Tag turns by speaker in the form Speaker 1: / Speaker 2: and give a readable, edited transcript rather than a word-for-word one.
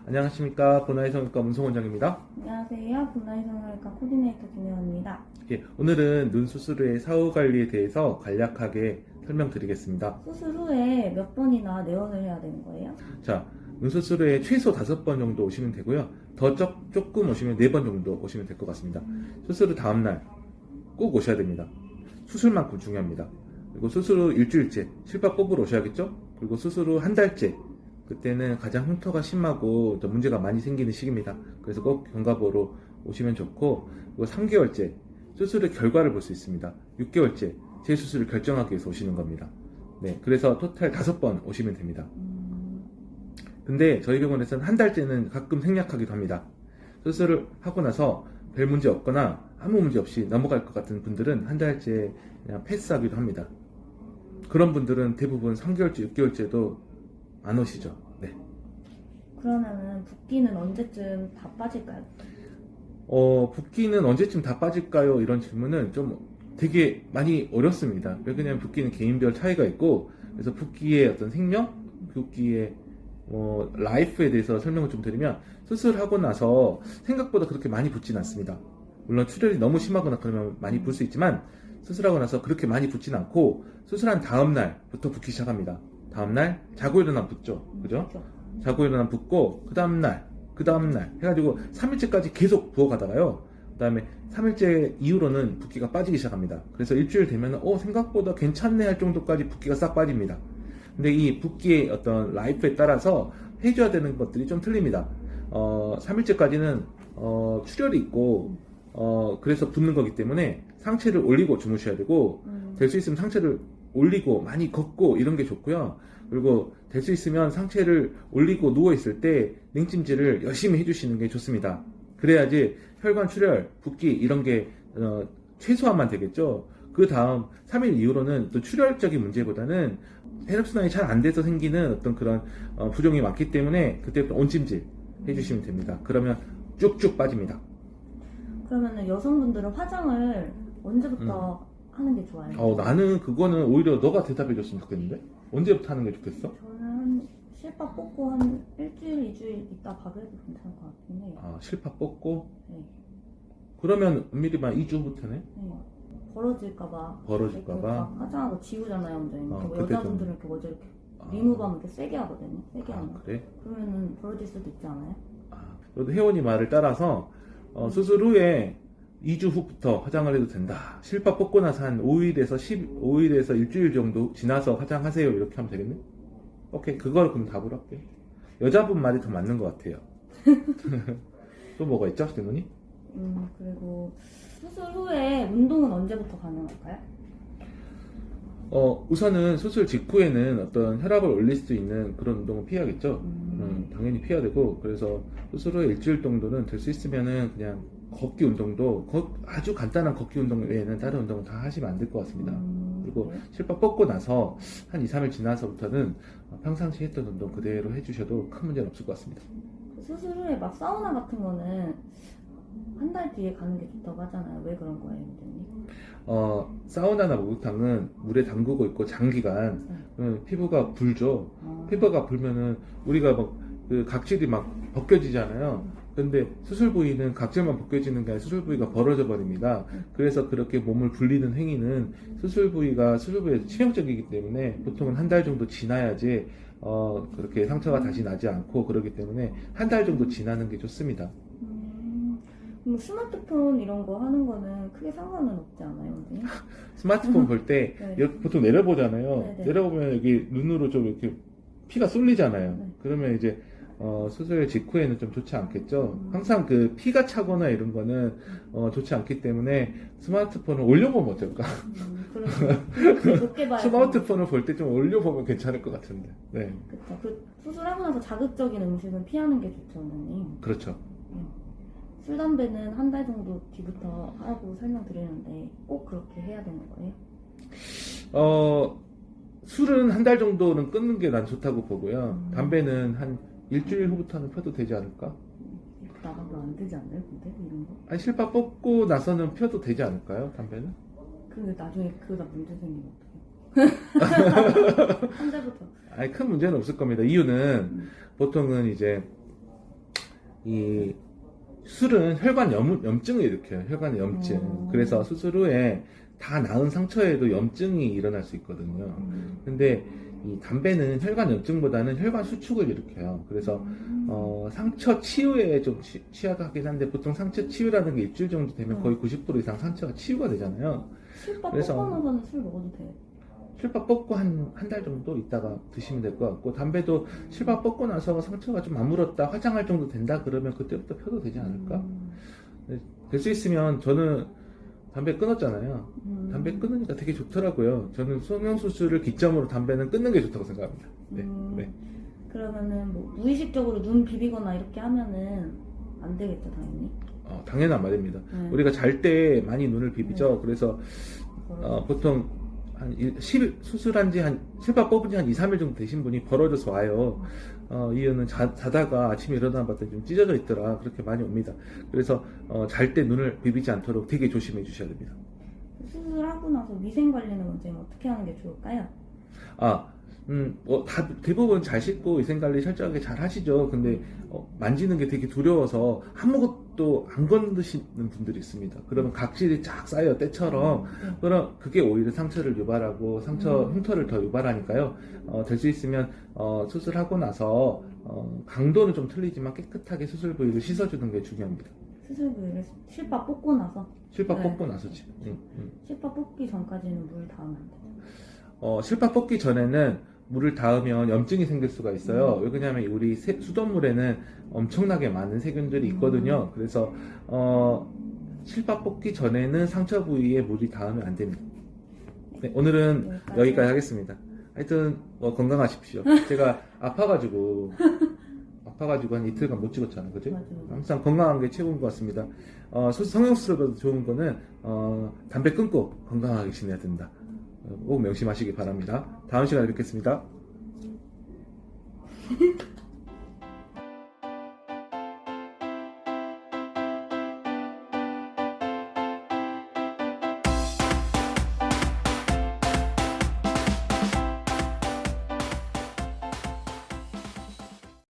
Speaker 1: 안녕하십니까. 보나이 성형외과 문성원장입니다.
Speaker 2: 안녕하세요. 분나이 성형외과 코디네이터 김혜원입니다.
Speaker 1: 예, 오늘은 눈 수술 후의 사후 관리에 대해서 간략하게 설명드리겠습니다.
Speaker 2: 수술 후에 몇 번이나 내원을 해야 되는 거예요?
Speaker 1: 자, 눈 수술 후에 최소 5번 정도 오시면 되고요. 더 조금 오시면 4번 정도 오시면 될 것 같습니다. 수술 후 다음날 꼭 오셔야 됩니다. 수술만큼 중요합니다. 그리고 수술 후 일주일째 실밥 뽑으러 오셔야겠죠? 그리고 수술 후 한 달째, 그때는 가장 흉터가 심하고 또 문제가 많이 생기는 시기입니다. 그래서 꼭 경과보러 오시면 좋고, 그리고 3개월째 수술의 결과를 볼 수 있습니다. 6개월째 재수술을 결정하기 위해서 오시는 겁니다. 네, 그래서 토탈 5번 오시면 됩니다. 근데 저희 병원에서는 한 달째는 가끔 생략하기도 합니다. 수술을 하고 나서 별 문제 없거나 아무 문제 없이 넘어갈 것 같은 분들은 한 달째 그냥 패스하기도 합니다. 그런 분들은 대부분 3개월째, 6개월째도 안 오시죠. 네.
Speaker 2: 그러면은 붓기는 언제쯤 다 빠질까요?
Speaker 1: 붓기는 언제쯤 다 빠질까요? 이런 질문은 좀 되게 많이 어렵습니다. 왜냐하면 붓기는 개인별 차이가 있고, 그래서 붓기의 어떤 생명, 붓기의 라이프에 대해서 설명을 좀 드리면, 수술하고 나서 생각보다 그렇게 많이 붓진 않습니다. 물론 출혈이 너무 심하거나 그러면 많이 붓을 수 있지만, 수술하고 나서 그렇게 많이 붓진 않고, 수술한 다음 날부터 붓기 시작합니다. 다음날 자고 일어나 붓죠. 그죠? 자고 일어나 붓고, 그 다음날 해가지고 3일째까지 계속 부어가다가요. 그 다음에 3일째 이후로는 붓기가 빠지기 시작합니다. 그래서 일주일 되면 생각보다 괜찮네 할 정도까지 붓기가 싹 빠집니다. 근데 이 붓기의 어떤 라이프에 따라서 해줘야 되는 것들이 좀 틀립니다. 3일째까지는 출혈이 있고, 그래서 붓는 거기 때문에 상체를 올리고 주무셔야 되고, 될 수 있으면 상체를 올리고 많이 걷고 이런 게 좋고요. 그리고 될 수 있으면 상체를 올리고 누워있을 때 냉찜질을 열심히 해주시는 게 좋습니다. 그래야지 혈관 출혈, 붓기 이런 게 최소화만 되겠죠. 그 다음 3일 이후로는 또 출혈적인 문제보다는 혈액순환이 잘 안 돼서 생기는 어떤 그런 부종이 많기 때문에 그때부터 온찜질 해주시면 됩니다. 그러면 쭉쭉 빠집니다.
Speaker 2: 그러면은 여성분들은 화장을 언제부터 하는 게 좋아요?
Speaker 1: 나는 그거는 오히려 너가 대답해 줬으면 좋겠는데? 언제부터 하는 게 좋겠어?
Speaker 2: 저는 한 실밥 뽑고 한 일주일, 2주일 있다 가도 해도 괜찮을 것 같긴 해요.
Speaker 1: 실밥 뽑고?
Speaker 2: 네.
Speaker 1: 그러면 엄밀히만 2주부터네?
Speaker 2: 네. 벌어질까봐. 화장하고 지우잖아요, 완전히. 여자분들은 이렇게 먼저 이렇게 리무브하면 이렇게 세게 하거든요. 세게 하면.
Speaker 1: 그래?
Speaker 2: 그러면은 벌어질 수도 있지 않아요?
Speaker 1: 너도 혜원이 말을 따라서 수술 후에 2주 후부터 화장을 해도 된다. 실밥 뽑고 나서 한 5일에서 일주일 정도 지나서 화장하세요. 이렇게 하면 되겠네? 오케이. 그걸 그럼 답으로 할게. 여자분 말이 더 맞는 것 같아요. 또 뭐가 있죠? 대문이?
Speaker 2: 그리고 수술 후에 운동은 언제부터 가능할까요?
Speaker 1: 우선은 수술 직후에는 어떤 혈압을 올릴 수 있는 그런 운동은 피해야겠죠. 당연히 피해야 되고, 그래서 수술 후에 일주일 정도는 될 수 있으면은 그냥 걷기 운동도 아주 간단한 걷기 운동 외에는 다른 운동은 다 하시면 안 될 것 같습니다. 그리고
Speaker 2: 네.
Speaker 1: 실밥 뽑고 나서 한 2, 3일 지나서부터는 평상시 했던 운동 그대로 해주셔도 큰 문제는 없을 것 같습니다.
Speaker 2: 수술 후에 막 사우나 같은 거는 한 달 뒤에 가는 게 좋다고 하잖아요. 왜 그런 거예요, 선생님?
Speaker 1: 사우나나 목욕탕은 물에 담그고 있고 장기간 피부가 불죠. 피부가 불면은 우리가 그 각질이 막 벗겨지잖아요. 근데 수술 부위는 각질만 벗겨지는 게 아니라 수술 부위가 벌어져 버립니다. 그래서 그렇게 몸을 불리는 행위는 수술 부위에 치명적이기 때문에 보통은 한 달 정도 지나야지 그렇게 상처가 다시 나지 않고, 그러기 때문에 한 달 정도 지나는 게 좋습니다.
Speaker 2: 그럼 스마트폰 이런 거 하는 거는 크게 상관은 없지 않아요, 선생님?
Speaker 1: 스마트폰 볼 때
Speaker 2: 네.
Speaker 1: 보통 내려보잖아요.
Speaker 2: 네네.
Speaker 1: 내려보면 여기 눈으로 좀 이렇게 피가 쏠리잖아요.
Speaker 2: 네.
Speaker 1: 그러면 이제 수술 직후에는 좀 좋지 않겠죠. 항상 그 피가 차거나 이런 거는 좋지 않기 때문에 스마트폰을 올려보면 어떨까?
Speaker 2: 그렇죠. 높게 봐야
Speaker 1: 스마트폰을 볼 때 좀 올려보면 괜찮을 것 같은데. 네.
Speaker 2: 그쵸. 그 수술하고 나서 자극적인 음식은 피하는 게 좋죠, 선생님.
Speaker 1: 그렇죠.
Speaker 2: 술, 담배는 한 달 정도 뒤부터 하라고 설명드리는데 꼭 그렇게 해야 되는 거예요?
Speaker 1: 술은 한 달 정도는 끊는 게 난 좋다고 보고요. 담배는 한 일주일 후부터는 펴도 되지 않을까?
Speaker 2: 나가도 안 되지 않나요, 근데? 이런 거?
Speaker 1: 아니, 실밥 뽑고 나서는 펴도 되지 않을까요, 담배는?
Speaker 2: 근데 나중에 그러다 문제 생기면 어떡해요? 한 달부터.
Speaker 1: 아니, 큰 문제는 없을 겁니다. 이유는 보통은 이제 이 술은 혈관 염증을 일으켜요. 혈관 염증. 그래서 수술 후에 다 나은 상처에도 염증이 일어날 수 있거든요. 근데 이 담배는 혈관 염증보다는 혈관 수축을 일으켜요. 그래서 상처 치유에 좀 취약하긴 한데 보통 상처 치유라는 게 일주일 정도 되면 거의 90% 이상 상처가 치유가 되잖아요.
Speaker 2: 실밥
Speaker 1: 그래서-
Speaker 2: 뽑고 나서는 술 먹어도 돼.
Speaker 1: 실밥 뽑고 한 달 정도 있다가 드시면 될 것 같고, 담배도 실밥 뽑고 나서 상처가 좀 아물었다, 화장할 정도 된다 그러면 그때부터 펴도 되지 않을까? 될 수 있으면 저는 담배 끊었잖아요. 담배 끊으니까 되게 좋더라고요. 저는 성형수술을 기점으로 담배는 끊는 게 좋다고 생각합니다. 네. 네.
Speaker 2: 그러면은 뭐 무의식적으로 눈 비비거나 이렇게 하면은 안 되겠죠, 당연히.
Speaker 1: 당연한 말입니다.
Speaker 2: 네.
Speaker 1: 우리가 잘 때 많이 눈을 비비죠. 그래서 보통 수술한 지 실밥 뽑은 지 한 2, 3일 정도 되신 분이 벌어져서 와요. 이유는 자다가 아침에 일어나 봤더니 좀 찢어져 있더라. 그렇게 많이 옵니다. 그래서 잘 때 눈을 비비지 않도록 되게 조심해 주셔야 됩니다.
Speaker 2: 수술하고 나서 위생 관리는 원장님 어떻게 하는 게 좋을까요?
Speaker 1: 대부분 잘 씻고 위생관리 철저하게 잘 하시죠. 근데 만지는 게 되게 두려워서 아무것도 안 건드시는 분들이 있습니다. 그러면 각질이 쫙 쌓여 때처럼. 그럼 그게 오히려 상처를 유발하고 흉터를 더 유발하니까요. 될 수 있으면 수술하고 나서 강도는 좀 틀리지만 깨끗하게 수술 부위를 씻어주는 게 중요합니다.
Speaker 2: 수술 부위를 실밥 뽑고 나서?
Speaker 1: 실밥
Speaker 2: 네.
Speaker 1: 뽑고 나서지.
Speaker 2: 실밥 뽑기 전까지는 물 닿으면 안 돼요.
Speaker 1: 실밥 뽑기 전에는 물을 닿으면 염증이 생길 수가 있어요. 왜냐하면 우리 수돗물에는 엄청나게 많은 세균들이 있거든요. 그래서 실밥 뽑기 전에는 상처 부위에 물이 닿으면 안 됩니다. 네, 오늘은 여기까지 하겠습니다. 하여튼 건강하십시오. 제가 아파가지고 한 이틀간 못 찍었잖아요, 그죠?
Speaker 2: 맞아요.
Speaker 1: 항상 건강한 게 최고인 것 같습니다. 성형수술보다 좋은 거는 담배 끊고 건강하게 지내야 된다. 꼭 명심하시기 바랍니다. 다음 시간에 뵙겠습니다.